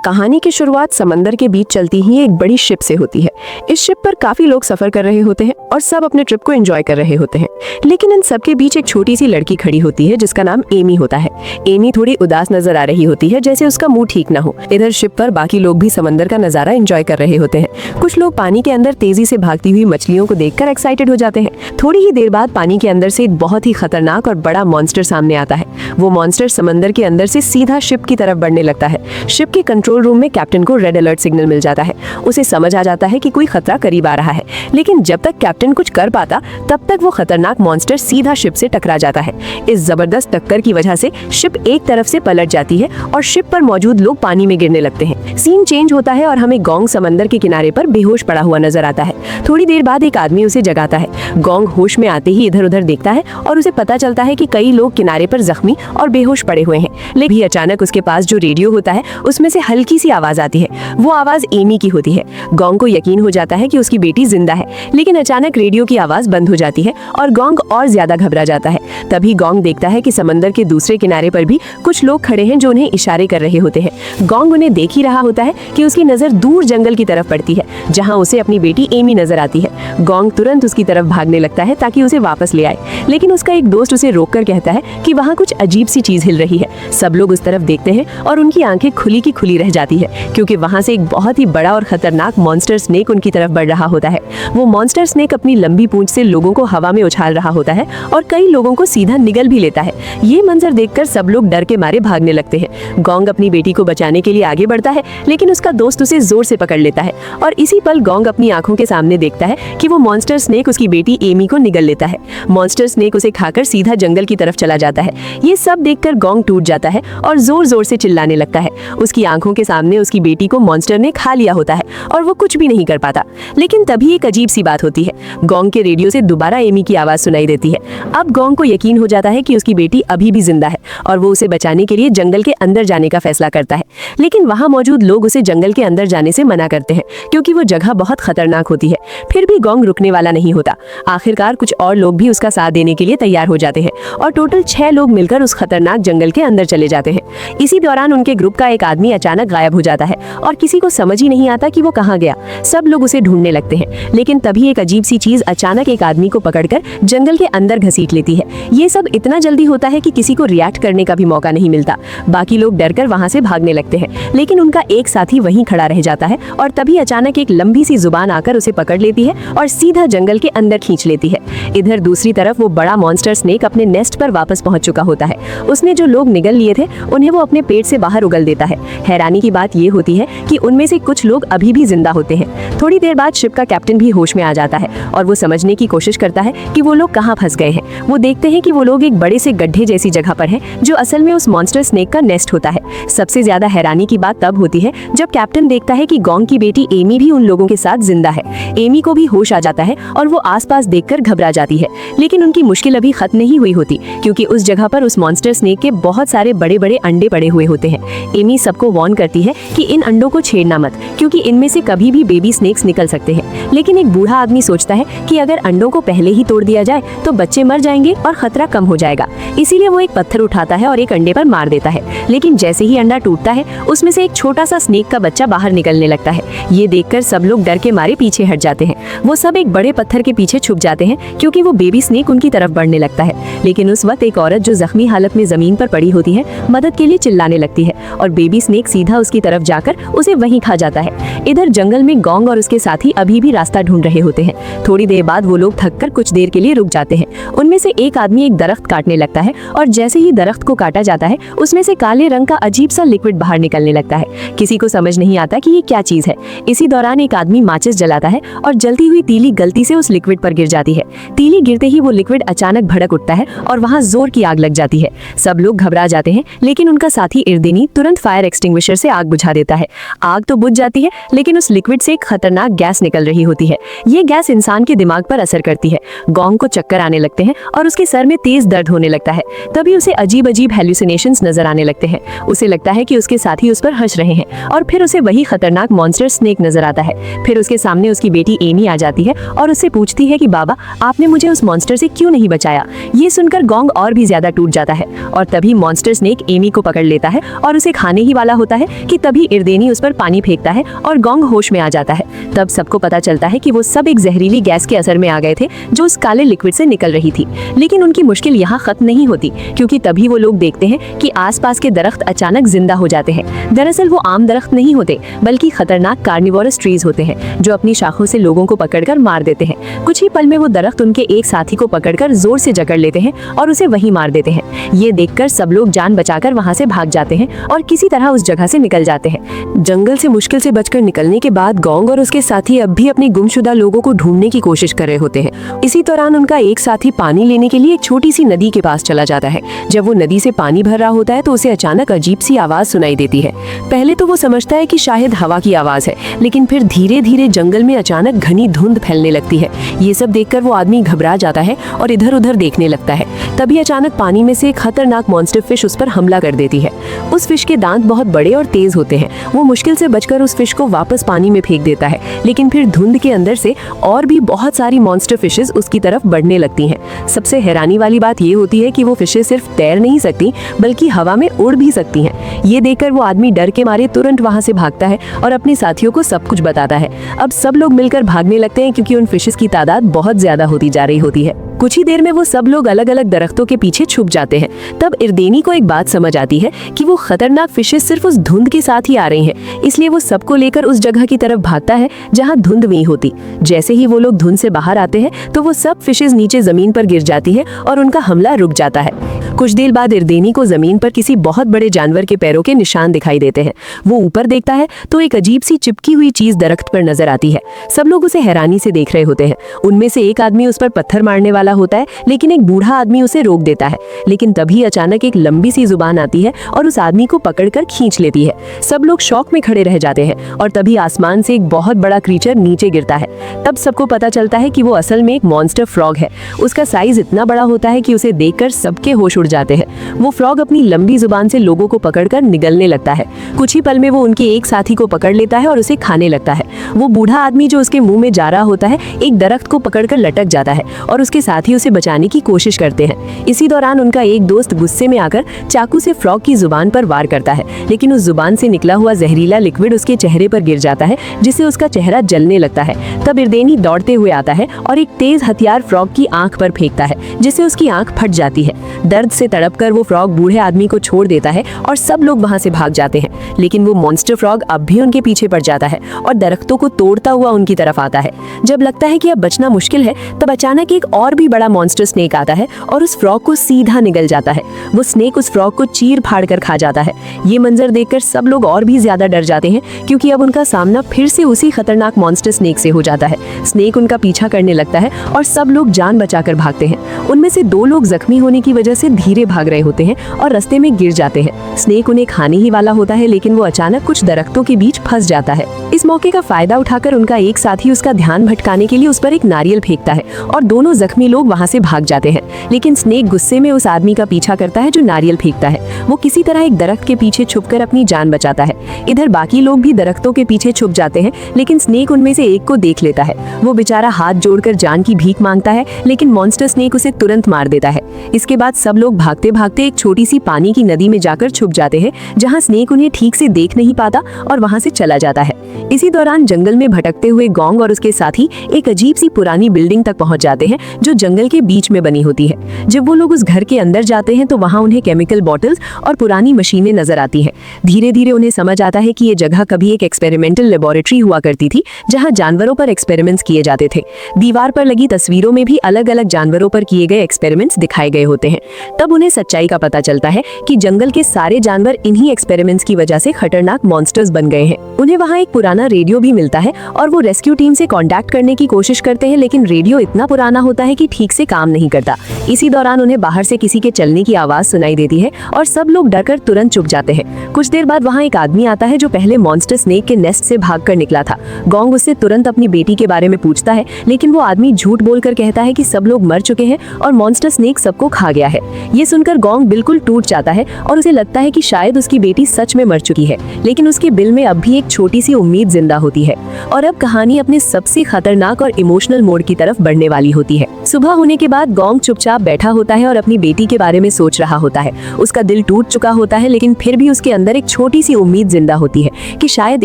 कहानी की शुरुआत समंदर के बीच चलती ही एक बड़ी शिप से होती है। इस शिप पर काफी लोग सफर कर रहे होते हैं और सब अपने ट्रिप को एंजॉय कर रहे होते हैं। लेकिन इन सब के बीच एक छोटी सी लड़की खड़ी होती है जिसका नाम एमी होता है। एमी थोड़ी उदास नजर आ रही होती है, जैसे उसका मूड ठीक ना हो। इधर शिप पर बाकी लोग भी समंदर का नजारा एंजॉय कर रहे होते हैं। कुछ लोग पानी के अंदर तेजी से भागती हुई मछलियों को देखकर एक्साइटेड हो जाते हैं। थोड़ी ही देर बाद पानी के अंदर से एक बहुत ही खतरनाक और बड़ा मॉन्स्टर सामने आता है। वो मॉन्स्टर समंदर के अंदर से सीधा शिप की तरफ बढ़ने लगता है। शिप के कंट्रोल रूम में कैप्टन को रेड अलर्ट सिग्नल मिल जाता है। उसे समझ आ जाता है कि कोई खतरा करीब आ रहा है, लेकिन जब तक कैप्टन कुछ कर पाता तब तक वो खतरनाक मॉन्स्टर सीधा शिप से टकरा जाता है। इस जबरदस्त टक्कर की वजह से शिप एक तरफ से पलट जाती है और शिप पर मौजूद लोग पानी में गिरने लगते हैं। सीन चेंज होता है और हमें गोंग समंदर के किनारे पर बेहोश पड़ा हुआ नजर आता है। थोड़ी देर बाद एक आदमी उसे जगाता है। गोंग होश में आते ही इधर उधर देखता है और उसे पता चलता है कि कई लोग किनारे पर जख्मी और बेहोश पड़े हुए हैं। लेकिन अचानक उसके पास जो रेडियो होता है उसमें से हल्की सी आवाज आती है। वो आवाज एमी की होती है। गोंग को यकीन हो जाता है कि उसकी बेटी जिंदा है, लेकिन अचानक रेडियो की आवाज बंद हो जाती है और गोंग और ज्यादा घबरा जाता है। तभी गोंग देखता है कि समंदर के दूसरे किनारे पर भी कुछ लोग खड़े हैं जो उन्हें इशारे कर रहे होते हैं। गोंग उन्हें देख ही रहा होता है कि उसकी नजर दूर जंगल की तरफ पड़ती है, जहां उसे अपनी बेटी एमी नजर आती है। गोंग तुरंत उसकी तरफ भागने लगता है ताकि उसे वापस ले आए, लेकिन उसका एक दोस्त उसे रोककर कहता है कि वहां कुछ अजीब सी चीज हिल रही है। सब लोग उस तरफ देखते हैं और उनकी आंखें खुली की खुली रह जाती है, क्योंकि वहां से एक बहुत ही बड़ा और खतरनाक मॉन्स्टर स्नेक उनकी तरफ बढ़ रहा होता है। वो मॉन्स्टर स्नेक अपनी लंबी पूंछ से लोगों को हवा में उछाल रहा होता है और कई लोगों को सीधा निगल भी लेता है। ये मंजर देखकर सब लोग डर के मारे भागने लगते हैं। गोंग अपनी बेटी को बचाने के लिए आगे बढ़ता है, लेकिन उसका दोस्त उसे जोर से पकड़ लेता है और इसी पल गोंग अपनी आंखों के सामने देखता है कि वो मॉन्स्टर स्नेक उसकी बेटी एमी को निगल लेता है। मॉन्स्टर स्नेक उसे खाकर सीधा जंगल की तरफ चला जाता है। ये सब देखकर गोंग टूट जाता है और जोर जोर से चिल्लाने लगता है। उसकी आंखों के सामने उसकी बेटी को मॉन्स्टर ने खा लिया होता है और वो कुछ भी नहीं कर पाता। लेकिन तभी एक अजीब सी बात होती है। गोंग के रेडियो से दोबारा एमी की आवाज सुनाई देती है। अब गोंग को यकीन हो जाता है कि उसकी बेटी अभी भी जिंदा है और वो उसे बचाने के लिए जंगल के अंदर जाने का फैसला करता है। लेकिन वहां मौजूद लोग उसे जंगल के अंदर जाने से मना करते हैं, क्योंकि वो जगह बहुत खतरनाक होती है। फिर भी गोंग रुकने वाला नहीं होता। आखिरकार कुछ और लोग भी उसका साथ देने के लिए तैयार हो जाते हैं और टोटल 6 लोग मिलकर उस खतरनाक जंगल के अंदर चले जाते हैं। इसी दौरान उनके ग्रुप का एक आदमी अचानक गायब हो जाता है और किसी को समझ ही नहीं आता कि वो कहाँ गया। सब लोग उसे ढूंढने लगते हैं, लेकिन तभी एक अजीब सी चीज अचानक एक आदमी को पकड़कर जंगल के अंदर घसीट लेती है। ये सब इतना जल्दी होता है कि किसी को रिएक्ट करने का भी मौका नहीं मिलता। बाकी लोग डरकर वहां से भागने लगते हैं, लेकिन उनका एक साथी वहीं खड़ा रह जाता है और तभी अचानक एक लंबी सी जुबान आकर उसे पकड़ लेती है और सीधा जंगल के अंदर खींच लेती है। इधर दूसरी तरफ वो बड़ा मॉन्स्टर स्नेक अपने नेस्ट पर वापस पहुंच चुका होता है। उसने जो लोग निगल लिए थे उन्हें वो अपने पेट से बाहर उगल देता है। हैरानी की बात ये होती है कि उनमें से कुछ लोग अभी भी जिंदा होते हैं। थोड़ी देर बाद शिप का कैप्टन भी होश में आ जाता है और वो समझने की कोशिश करता है कि वो लोग कहाँ फंस गए हैं। वो देखते हैं कि वो लोग एक बड़े से गड्ढे जैसी जगह पर हैं, जो असल में उस मॉन्स्टर स्नेक का नेस्ट होता है। सबसे ज्यादा हैरानी की बात तब होती है जब कैप्टन देखता है कि गोंग की बेटी एमी भी उन लोगों के साथ जिंदा है। एमी को भी होश आ जाता है और वो आसपास देखकर घबरा जाती है, लेकिन उनकी मुश्किल अभी खत्म नहीं हुई होती, क्योंकि उस जगह पर उस मॉन्स्टर स्नेक के बहुत सारे बड़े बड़े अंडे पड़े हुए होते हैं। एमी सबको वार्न करती है कि इन अंडों को छेड़ना मत, क्योंकि इनमें से कभी भी बेबी स्नेक्स निकल सकते हैं। लेकिन एक बूढ़ा आदमी सोचता है कि अगर अंडों को पहले ही तोड़ दिया जाए तो बच्चे मर जाएंगे और खतरा कम हो जाएगा। इसीलिए वो एक पत्थर उठाता है और एक अंडे पर मार देता है। लेकिन जैसे ही अंडा टूटता है उसमें से एक छोटा सा स्नेक का बच्चा बाहर निकलने लगता है। ये देखकर सब लोग डर के मारे पीछे हट जाते हैं। वो सब एक बड़े पत्थर के पीछे छुप जाते हैं, क्योंकि वो बेबी स्नेक उनकी तरफ बढ़ने लगता है। लेकिन उस वक्त एक औरत जो जख्मी हालत में जमीन पर पड़ी होती है मदद के लिए चिल्लाने लगती है और बेबी स्नेक सीधा उसकी तरफ जाकर उसे वहीं खा जाता है। इधर जंगल में गोंग और उसके साथी अभी भी रास्ता ढूंढ रहे होते हैं। थोड़ी देर बाद वो लोग थककर कुछ देर के लिए रुक जाते हैं। उनमें से एक आदमी एक दरख्त काटने लगता है और जैसे ही दरख्त को काटा जाता है उसमें से काले रंग का अजीब सा लिक्विड बाहर निकलने लगता है। किसी को समझ नहीं आता कि ये क्या चीज है। इसी दौरान एक आदमी माचिस जलाता है और जलती हुई तीली गलती से उस लिक्विड पर गिर जाती है। तीली गिरते ही वो लिक्विड अचानक भड़क उठता है और वहाँ जोर की आग लग जाती है। सब लोग घबरा जाते हैं, लेकिन उनका साथी इर्दिनी तुरंत फायर एक्सटिंग्विशर से आग बुझा देता है। आग तो बुझ जाती है, लेकिन उस लिक्विड से एक खतरनाक गैस निकल रही होती है। ये गैस इंसान के दिमाग पर असर करती है। गोंग को चक्कर आने लगते हैं और उसके सर में तेज दर्द होने लगता है। तभी उसे अजीब अजीब हेलुसिनेशंस नजर आने लगते हैं। उसे लगता है कि उसके साथी उस पर हंस रहे हैं और फिर उसे वही खतरनाक मॉन्स्टर स्नेक नजर आता है। फिर उसके सामने उसकी बेटी एमी आ जाती है और उससे पूछती है कि बाबा, आपने आपने मुझे उस मॉन्स्टर से क्यों नहीं बचाया। ये सुनकर गोंग और भी ज्यादा टूट जाता है और तभी मॉन्स्टर स्नेक एमी को पकड़ लेता है और उसे खाने ही वाला होता है कि तभी इर्देनी उस पर पानी फेंकता है और गोंग होश में आ जाता है। तब सबको पता चलता है कि वो सब एक जहरीली गैस के असर में आ गए थे जो उस काले लिक्विड से निकल रही थी। लेकिन उनकी मुश्किल यहाँ खत्म नहीं होती, क्योंकि तभी वो लोग देखते हैं कि आसपास के दरख्त अचानक जिंदा हो जाते हैं। दरअसल वो आम दरख्त नहीं होते, बल्कि खतरनाक कार्निवोरस ट्रीज होते हैं जो अपनी शाखों से लोगों को पकड़कर मार देते हैं। कुछ ही पल में वो दरख्त उनके एक साथी को पकड़कर जोर से जकड़ लेते हैं और उसे वहीं मार देते हैं। ये देखकर सब लोग जान बचाकर वहां से भाग जाते हैं और किसी तरह उस जगह से निकल जाते हैं। जंगल से मुश्किल से बचकर निकलने के बाद गोंग और उसके साथी अब भी अपने गुमशुदा लोगों को ढूंढने की कोशिश कर रहे होते हैं। इसी दौरान उनका एक साथी पानी लेने के लिए एक छोटी सी नदी के पास चला जाता है। जब वो नदी से पानी भर रहा होता है तो उसे अचानक अजीब सी आवाज सुनाई देती है। पहले तो वो समझता है कि शायद हवा की आवाज है, लेकिन फिर धीरे धीरे जंगल में अचानक घनी धुंध फैलने लगती है। ये सब देखकर वो आदमी घबरा जाता है और इधर उधर देखने लगता है। तभी अचानक पानी में से एक खतरनाक मॉन्स्टर फिश उस पर हमला कर देती है। उस फिश के दांत बहुत बड़े और तेज होते हैं। वो मुश्किल से बचकर उस फिश को वापस पानी में फेंक देता है, लेकिन फिर धुंध के अंदर से और भी बहुत सारी मॉन्स्टर फिशेस उसकी तरफ बढ़ने लगती हैं। सबसे हैरानी वाली बात ये होती है कि वो फिशेस सिर्फ तैर नहीं सकती, बल्कि हवा में उड़ भी सकती हैं। ये देखकर वो आदमी डर के मारे तुरंत वहां से भागता है और अपने साथियों को सब कुछ बताता है। अब सब लोग मिलकर भागने लगते हैं, क्योंकि उन फिशेस की तादाद बहुत ज्यादा होती जा रही होती है। कुछ ही देर में वो सब लोग अलग अलग दरख्तों के पीछे छुप जाते हैं। तब इर्देनी को एक बात समझ आती है कि वो खतरनाक फिशेस सिर्फ उस धुंध के साथ ही आ रही हैं, इसलिए वो सबको लेकर उस जगह की तरफ भागता है जहां धुंध नहीं होती। जैसे ही वो लोग धुंध से बाहर आते हैं तो वो सब फिशेस नीचे जमीन पर गिर जाती है और उनका हमला रुक जाता है। कुछ देर बाद इर्देनी को जमीन पर किसी बहुत बड़े जानवर के पैरों के निशान दिखाई देते हैं। वो ऊपर देखता है तो एक अजीब सी चिपकी हुई चीज दरख्त पर नजर आती है। सब लोग उसे हैरानी से देख रहे होते हैं। उनमें से एक आदमी उस पर पत्थर मारने वाला होता है, लेकिन एक बूढ़ा आदमी उसे रोक देता है। लेकिन तभी अचानक एक लंबी सी जुबान आती है और उस आदमी को पकड़कर खींच लेती है। सब लोग शौक में खड़े रह जाते हैं और तभी आसमान से एक बहुत बड़ा क्रीचर नीचे गिरता है। तब सबको पता चलता है कि वो असल में एक मॉन्स्टर फ्रॉग है। उसका साइज इतना बड़ा होता है कि उसे देखकर सबके होश उड़ जाते हैं। वो फ्रॉग अपनी लंबी जुबान से लोगों को पकड़कर निगलने लगता है। कुछ ही पल में वो उनके एक साथी को पकड़ लेता है और उसे खाने लगता है। वो बूढ़ा आदमी जो उसके मुंह में जा रहा होता है एक दरख्त को पकड़कर लटक जाता है और उसके साथी उसे बचाने की कोशिश करते हैं। इसी दौरान उनका एक दोस्त गुस्से में आकर चाकू से फ्रॉग की जुबान पर वार करता है, लेकिन उस जुबान से निकला हुआ जहरीला लिक्विड उसके चेहरे पर गिर जाता है, जिससे उसका चेहरा जलने लगता है। तब इर्देनी दौड़ते हुए आता है और एक तेज हथियार फ्रॉग की आंख पर फेंकता है, जिससे उसकी आंख फट जाती है। दर्द से तड़पकर वो फ्रॉग बूढ़े आदमी को छोड़ देता है और सब लोग वहां से भाग जाते हैं। लेकिन वो मॉन्स्टर फ्रॉग अब भी उनके पीछे पड़ जाता है और दरख्तों को तोड़ता हुआ उनकी तरफ आता है। जब लगता है कि अब बचना मुश्किल है, तब अचानक एक और भी बड़ा मॉन्स्टर स्नेक आता है और उस फ्रॉग को सीधा निगल जाता है। वो स्नेक उस फ्रॉग को चीर फाड़ कर खा जाता है। ये मंजर देखकर सब लोग और भी ज्यादा डर जाते हैं, क्योंकि अब उनका सामना फिर से उसी खतरनाक मॉन्स्टर स्नेक से हो जाता है। स्नेक उनका पीछा करने लगता है और सब लोग जान बचाकर भागते हैं। उनमें से 2 लोग जख्मी होने की वजह से धीरे भाग रहे होते हैं और रास्ते में गिर जाते हैं। स्नेक उन्हें खाने ही वाला होता है, लेकिन वो अचानक कुछ दरख्तों के बीच फंस जाता है। इस मौके का फायदा उठाकर उनका एक साथी उसका ध्यान भटकाने के लिए उस पर एक नारियल फेंकता है और दोनों जख्मी लोग वहां से भाग जाते हैं। लेकिन स्नेक गुस्से में उस आदमी का पीछा करता है जो नारियल फेंकता है। वो किसी तरह एक दरख्त के पीछे छुपकर अपनी जान बचाता है। इधर बाकी लोग भी दरख्तों के पीछे छुप जाते हैं, लेकिन स्नेक उनमें से एक को देख लेता है। वो बेचारा हाथ जोड़कर जान की भीख मांगता है, लेकिन मॉन्स्टर स्नेक उसे तुरंत मार देता है। इसके बाद सब लोग भागते भागते एक छोटी सी पानी की नदी में जाकर छुप जाते हैं, जहां स्नेक उन्हें ठीक से देख नहीं पाता और वहां से चला जाता है। इसी दौरान जंगल में भटकते हुए गोंग और उसके साथी एक अजीब सी पुरानी बिल्डिंग तक पहुंच जाते हैं, जो जंगल के बीच में बनी होती है। जब वो लोग उस घर के अंदर जाते हैं तो वहां उन्हें केमिकल बॉटल्स और पुरानी मशीनें नजर आती हैं। धीरे धीरे उन्हें समझ आता है कि ये जगह कभी एक एक्सपेरिमेंटल लेबोरेटरी हुआ करती थी, जहां जानवरों पर एक्सपेरिमेंट्स किए जाते थे। दीवार पर लगी तस्वीरों में भी अलग अलग जानवरों पर किए गए एक्सपेरिमेंट्स दिखाए गए होते हैं। तब उन्हें सच्चाई का पता चलता है कि जंगल के सारे जानवर इन्हीं एक्सपेरिमेंट्स की वजह से खतरनाक मॉन्स्टर्स बन गए हैं। उन्हें वहां एक पुराना रेडियो भी मिलता है और वो रेस्क्यू टीम से कांटेक्ट करने की कोशिश करते हैं, लेकिन रेडियो इतना पुराना होता है कि ठीक से काम नहीं करता। इसी दौरान उन्हें बाहर से किसी के चलने की आवाज सुनाई देती है और सब लोग डरकर तुरंत चुप जाते हैं। कुछ देर बाद वहां एक आदमी आता है जो पहले मॉन्स्टर स्नेक के नेस्ट से भागकर निकला था। गोंग उससे तुरंत अपनी बेटी के बारे में पूछता है, लेकिन वो आदमी झूठ बोलकर कहता है कि सब लोग मर चुके हैं और मॉन्स्टर स्नेक सबको खा गया है। ये सुनकर गोंग बिल्कुल टूट जाता है और उसे लगता है कि शायद उसकी बेटी सच में मर चुकी है, लेकिन उसके बिल में अब भी एक छोटी सी उम्मीद जिंदा होती है। और अब कहानी अपने सबसे खतरनाक और इमोशनल मोड़ की तरफ बढ़ने वाली होती है। सुबह होने के बाद गोंग चुपचाप बैठा होता है और अपनी बेटी के बारे में सोच रहा होता है। उसका दिल टूट चुका होता है, लेकिन फिर भी उसके अंदर एक छोटी सी उम्मीद जिंदा होती है कि शायद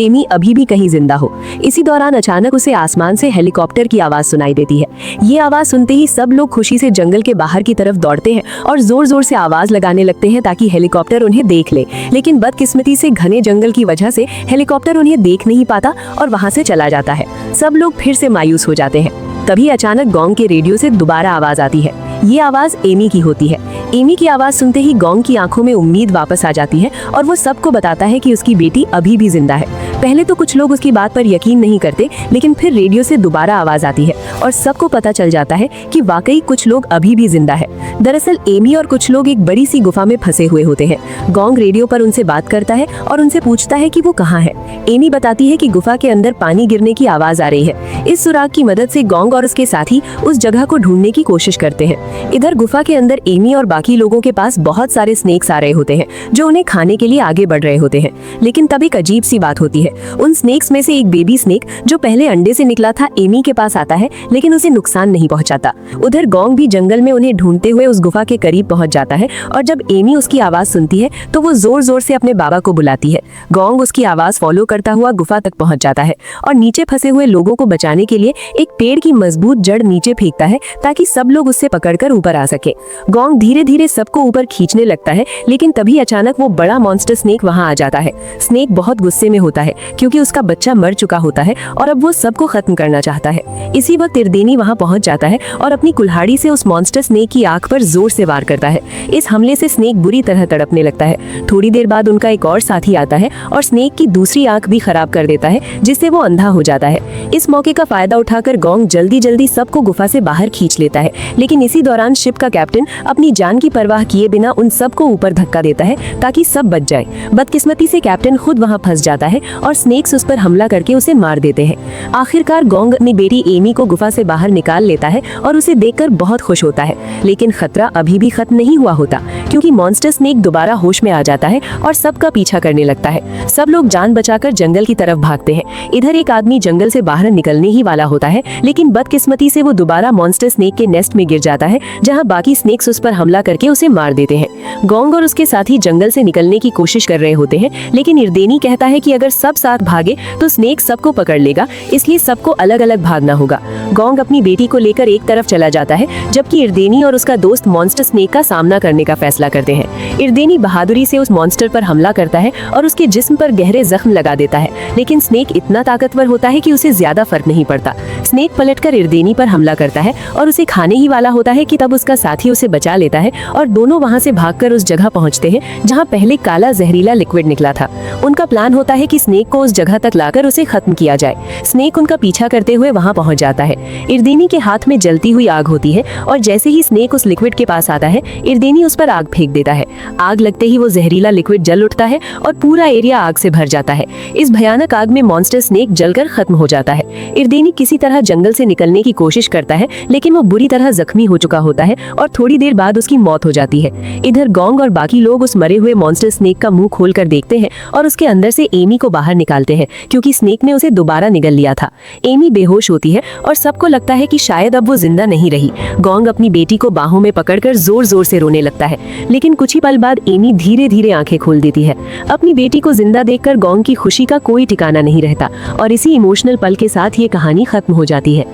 एमी अभी भी कहीं जिंदा हो। इसी दौरान अचानक उसे आसमान से हेलीकॉप्टर की आवाज सुनाई देती है। ये आवाज सुनते ही सब लोग खुशी से जंगल के बाहर की तरफ दौड़ते हैं और जोर जोर से आवाज लगाने लगते हैं ताकि हेलीकॉप्टर उन्हें देख ले। लेकिन बदकिस्मती से घने जंगल की वजह से हेलीकॉप्टर उन्हें देख नहीं पाता और वहां से चला जाता है। सब लोग फिर से मायूस हो जाते हैं। तभी अचानक गोंग के रेडियो से दोबारा आवाज आती है। ये आवाज एमी की होती है। एमी की आवाज सुनते ही गोंग की आंखों में उम्मीद वापस आ जाती है और वो सबको बताता है कि उसकी बेटी अभी भी जिंदा है। पहले तो कुछ लोग उसकी बात पर यकीन नहीं करते, लेकिन फिर रेडियो से दोबारा आवाज आती है और सबको पता चल जाता है कि वाकई कुछ लोग अभी भी जिंदा है। दरअसल एमी और कुछ लोग एक बड़ी सी गुफा में फंसे हुए होते हैं। गोंग रेडियो पर उनसे बात करता है और उनसे पूछता है कि वो कहाँ है। एमी बताती है कि गुफा के अंदर पानी गिरने की आवाज आ रही है। इस सुराग की मदद से गोंग और उसके साथी उस जगह को ढूंढने की कोशिश करते हैं। इधर गुफा के अंदर एमी और बाकी लोगों के पास बहुत सारे स्नेक्स आ रहे होते हैं जो उन्हें खाने के लिए आगे बढ़ रहे होते हैं। लेकिन तब एक अजीब सी बात होती है। उन स्नेक्स में से एक बेबी स्नेक जो पहले अंडे से निकला था एमी के पास आता है, लेकिन उसे नुकसान नहीं पहुंचाता। उधर गोंग भी जंगल में उन्हें ढूंढते हुए उस गुफा के करीब पहुंच जाता है और जब एमी उसकी आवाज सुनती है तो वो जोर जोर से अपने बाबा को बुलाती है। गोंग उसकी आवाज फॉलो करता हुआ गुफा तक पहुंच जाता है और नीचे फंसे हुए लोगों को बचाने के लिए एक पेड़ की मजबूत जड़ नीचे फेंकता है ताकि सब लोग उससे पकड़कर ऊपर आ सके। गोंग धीरे धीरे सबको ऊपर खींचने लगता है, लेकिन तभी अचानक वो बड़ा मॉन्स्टर स्नेक वहां आ जाता है। स्नेक बहुत गुस्से में होता है क्योंकि उसका बच्चा मर चुका होता है और अब वो सबको खत्म करना चाहता है। इसी वक्त इरदेनी वहां पहुंच जाता है और अपनी कुल्हाड़ी से उस मॉन्स्टर स्नेक की आंख पर जोर से वार करता है। इस हमले से स्नेक बुरी तरह तड़पने लगता है। थोड़ी देर बाद उनका एक और साथी आता है और स्नेक की दूसरी आंख भी खराब कर देता है, जिससे वो अंधा हो जाता है। इस मौके का फायदा उठाकर गोंग जल्दी जल्दी सबको गुफा से बाहर खींच लेता है, लेकिन इसी दौरान शिप का कैप्टन अपनी जान की परवाह किए बिना उन सबको ऊपर धक्का देता है ताकि सब बच जाए। बदकिस्मती से कैप्टन खुद वहां फंस जाता है और स्नेक्स उस पर हमला करके उसे मार देते हैं। आखिरकार गोंग अपनी बेटी एमी को गुफा से बाहर निकाल लेता है और उसे देखकर बहुत खुश होता है। लेकिन खतरा अभी भी खत्म नहीं हुआ होता, क्योंकि मॉन्स्टर स्नेक दोबारा होश में आ जाता है और सबका पीछा करने लगता है। सब लोग जान बचाकर जंगल की तरफ भागते हैं। इधर एक आदमी जंगल से बाहर निकलने ही वाला होता है, लेकिन बदकिस्मती से वो दोबारा मॉन्स्टर स्नेक के नेस्ट में गिर जाता है, जहाँ बाकी स्नेक्स उस पर हमला करके उसे मार देते हैं। गोंग और उसके साथी जंगल से निकलने की कोशिश कर रहे होते हैं, लेकिन इरदेनी कहता है कि अगर सब साथ भागे तो स्नेक सबको पकड़ लेगा, इसलिए सबको अलग अलग भागना होगा। गोंग अपनी बेटी को लेकर एक तरफ चला जाता है, जबकि इरदेनी और उसका दोस्त मॉन्स्टर स्नेक का सामना करने का फैसला करते हैं। इरदेनी बहादुरी से उस मॉन्स्टर पर हमला करता है और उसके जिस्म पर गहरे जख्म लगा देता है, लेकिन स्नेक इतना ताकतवर होता है कि उसे ज्यादा फर्क नहीं पड़ता। स्नेक पलटकर इरदेनी पर हमला करता है और उसे खाने ही वाला होता है कि तब उसका साथी उसे बचा लेता है और दोनों वहां से भागकर उस जगह पहुंचते हैं जहां पहले काला जहरीला लिक्विड निकला था। उनका प्लान होता है कि स्नेक को उस जगह तक लाकर उसे खत्म किया जाए। स्नेक उनका पीछा करते हुए वहां पहुंच जाता है। इरदेनी के हाथ में जलती हुई आग होती है और जैसे ही स्नेक उस लिक्विड के पास आता है, इरदेनी उस पर आग फेंक देता है। आग लगते ही वो जहरीला लिक्विड जल उठता है और पूरा एरिया आग से भर जाता है। इस भयानक आग में मॉन्स्टर स्नेक जलकर खत्म हो जाता है। इरदेनी किसी तरह जंगल से निकलने की कोशिश करता है, लेकिन वो बुरी तरह जख्मी हो चुका होता है और थोड़ी देर बाद उसकी मौत हो जाती है। इधर गोंग और बाकी लोग उस मरे हुए मॉन्स्टर स्नेक का मुंह खोलकर देखते हैं और उसके अंदर से एमी को बाहर निकालते हैं, क्योंकि स्नेक ने उसे दोबारा निगल लिया था। एमी बेहोश होती है और सबको लगता है कि शायद अब वो जिंदा नहीं रही। गोंग अपनी बेटी को बाहों में पकड़कर जोर जोर से रोने लगता है, लेकिन कुछ ही पल बाद एमी धीरे धीरे आंखें खोल देती है। अपनी बेटी को जिंदा देखकर गोंग की खुशी का कोई ठिकाना नहीं रहता और इसी इमोशनल पल के साथ ये कहानी खत्म हो जाती है।